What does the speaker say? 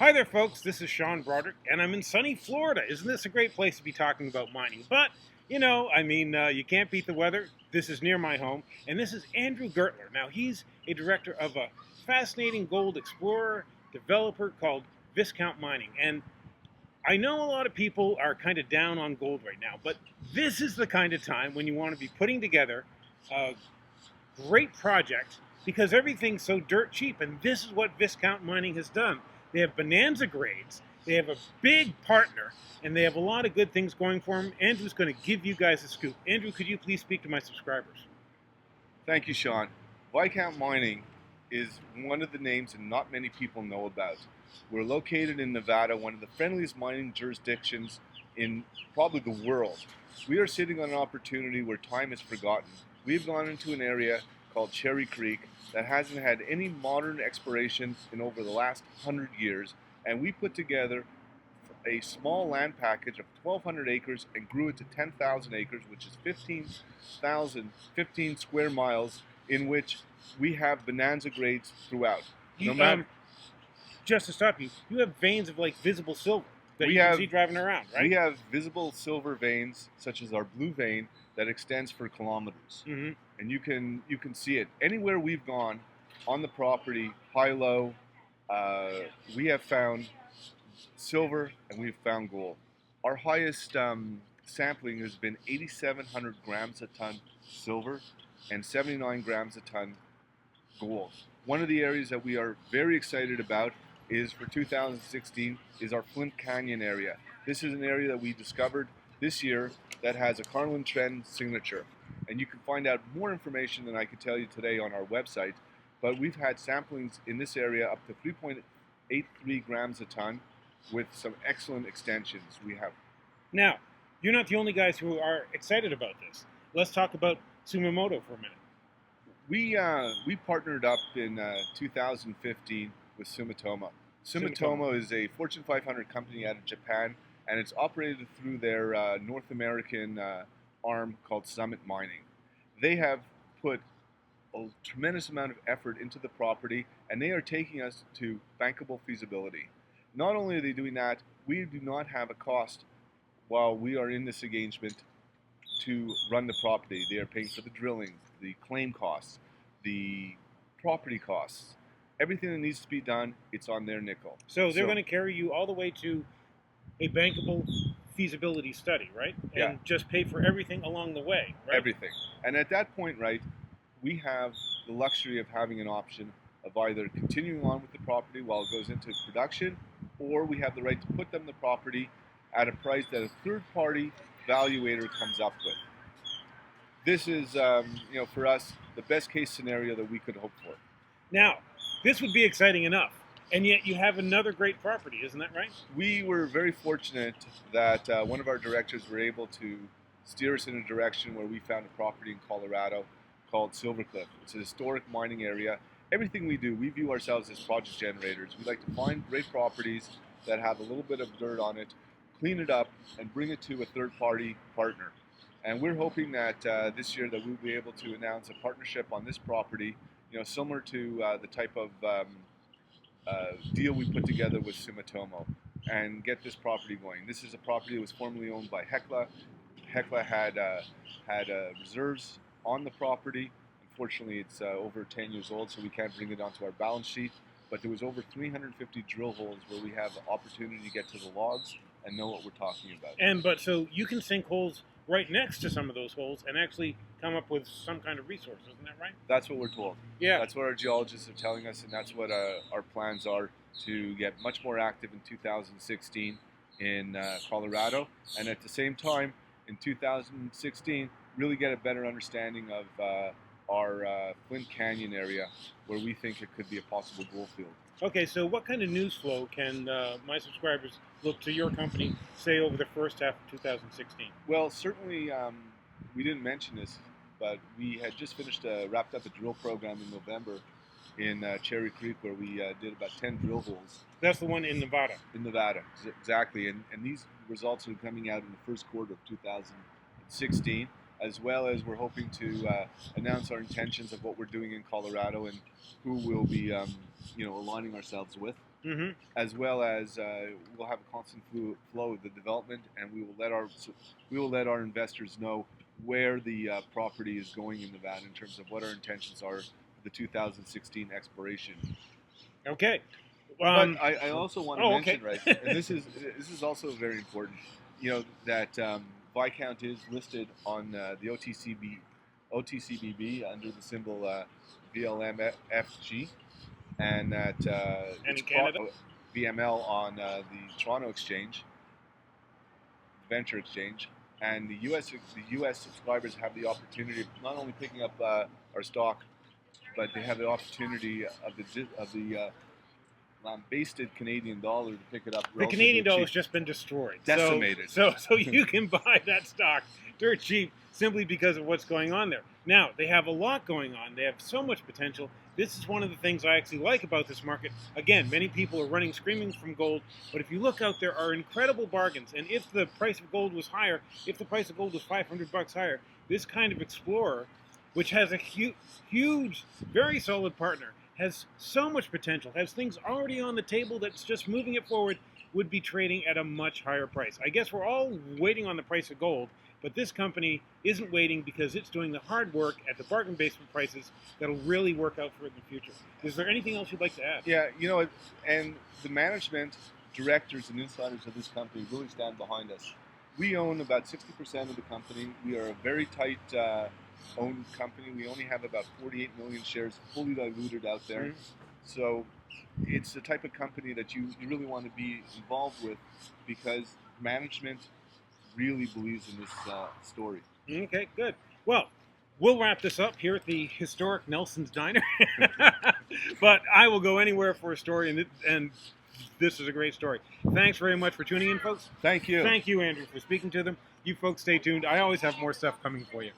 Hi there, folks. This is Sean Brodrick, and I'm in sunny Florida. Isn't this a great place to be talking about mining? But, you can't beat the weather. This is near my home, and this is Andrew Gertler. Now, he's a director of a fascinating gold explorer developer called Viscount Mining. And I know a lot of people are kind of down on gold right now, but this is the kind of time when you want to be putting together a great project because everything's so dirt cheap. And this is what Viscount Mining has done. They have bonanza grades. They have a big partner, and they have a lot of good things going for them. Andrew's going to give you guys a scoop. Andrew, could you please speak to my subscribers? Thank you, Sean. Viscount Mining is one of the names that not many people know about. We're located in Nevada, one of the friendliest mining jurisdictions in probably the world. We are sitting on an opportunity where time is forgotten. We've gone into an area called Cherry Creek that hasn't had any modern exploration in over the last 100 years, and we put together a small land package of 1,200 acres and grew it to 10,000 acres, which is 15 square miles, in which we have bonanza grades throughout. Just to stop you, you have veins of like visible silver that you can see driving around, right? We have visible silver veins, such as our blue vein, that extends for kilometers. Mm-hmm. And you can see it anywhere we've gone on the property, high low. We have found silver and we've found gold. Our highest sampling has been 8,700 grams a ton silver and 79 grams a ton gold. One of the areas that we are very excited about is for 2016 is our Flint Canyon area. This is an area that we discovered this year that has a Carlin Trend signature. And you can find out more information than I could tell you today on our website. But we've had samplings in this area up to 3.83 grams a ton with some excellent extensions we have. Now, you're not the only guys who are excited about this. Let's talk about Sumitomo for a minute. We partnered up in 2015 with Sumitomo. Sumitomo is a Fortune 500 company out of Japan, and it's operated through their North American arm called Summit Mining. They have put a tremendous amount of effort into the property, and they are taking us to bankable feasibility. Not only are they doing that, we do not have a cost while we are in this engagement to run the property. They are paying for the drilling, the claim costs, the property costs. Everything that needs to be done, it's on their nickel. So they're going to carry you all the way to a bankable feasibility study, right? And just pay for everything along the way, right? Everything. And at that point, right, we have the luxury of having an option of either continuing on with the property while it goes into production, or we have the right to put them the property at a price that a third-party valuator comes up with. This is, for us, the best case scenario that we could hope for. Now, this would be exciting enough, and yet you have another great property, isn't that right? We were very fortunate that one of our directors were able to steer us in a direction where we found a property in Colorado called Silvercliff. It's a historic mining area. Everything we do, we view ourselves as project generators. We like to find great properties that have a little bit of dirt on it, clean it up, and bring it to a third-party partner. And we're hoping that this year that we'll be able to announce a partnership on this property, similar to the type of deal we put together with Sumitomo, and get this property going. This is a property that was formerly owned by Hecla. Hecla had reserves on the property. Unfortunately, it's over 10 years old, so we can't bring it onto our balance sheet. But there was over 350 drill holes where we have the opportunity to get to the logs and know what we're talking about. So you can sink holes right next to some of those holes and actually come up with some kind of resource, isn't that right? That's what we're told. Yeah. That's what our geologists are telling us, and that's what our plans are, to get much more active in 2016 in Colorado, and at the same time in 2016 really get a better understanding of our Flint Canyon area, where we think it could be a possible gold field. Okay, so what kind of news flow can my subscribers look to your company, say, over the first half of 2016? Well, certainly, we didn't mention this, but we had just wrapped up a drill program in November in Cherry Creek, where we did about 10 drill holes. That's the one in Nevada? In Nevada, exactly. And these results are coming out in the first quarter of 2016, as well as we're hoping to announce our intentions of what we're doing in Colorado and who we'll be aligning ourselves with. Mm-hmm. as well as we'll have a constant flow of the development, and we will let our investors know where the property is going in Nevada in terms of what our intentions are for the 2016 exploration. Okay. But I also want to mention, okay. right, and this is also very important, that Viscount is listed on the OTCQB under the symbol VLMFG, and that And in Canada? VML on the Toronto Exchange, Venture Exchange, and the U.S. subscribers have the opportunity of not only picking up our stock, but they have the opportunity of the lambasted Canadian dollar to pick it up. The Canadian dollar has just been destroyed, decimated. So you can buy that stock dirt cheap simply because of what's going on there. Now they have a lot going on. They have so much potential. This is one of the things I actually like about this market. Again, many people are running screaming from gold, but if you look out, there are incredible bargains. And if the price of gold was higher, if the price of gold was $500 higher, this kind of explorer, which has a huge, very solid partner, has so much potential, has things already on the table that's just moving it forward, would be trading at a much higher price. I guess we're all waiting on the price of gold, but this company isn't waiting because it's doing the hard work at the bargain basement prices that'll really work out for it in the future. Is there anything else you'd like to add? Yeah, and the management, directors, and insiders of this company really stand behind us. We own about 60% of the company. We are a very tight owned company. We only have about 48 million shares fully diluted out there. Mm-hmm. So it's the type of company that you really want to be involved with because management really believes in this story. Okay, good. Well, we'll wrap this up here at the historic Nelson's Diner. But I will go anywhere for a story, and this is a great story. Thanks very much for tuning in, folks. Thank you. Thank you, Andrew, for speaking to them. You folks stay tuned. I always have more stuff coming for you.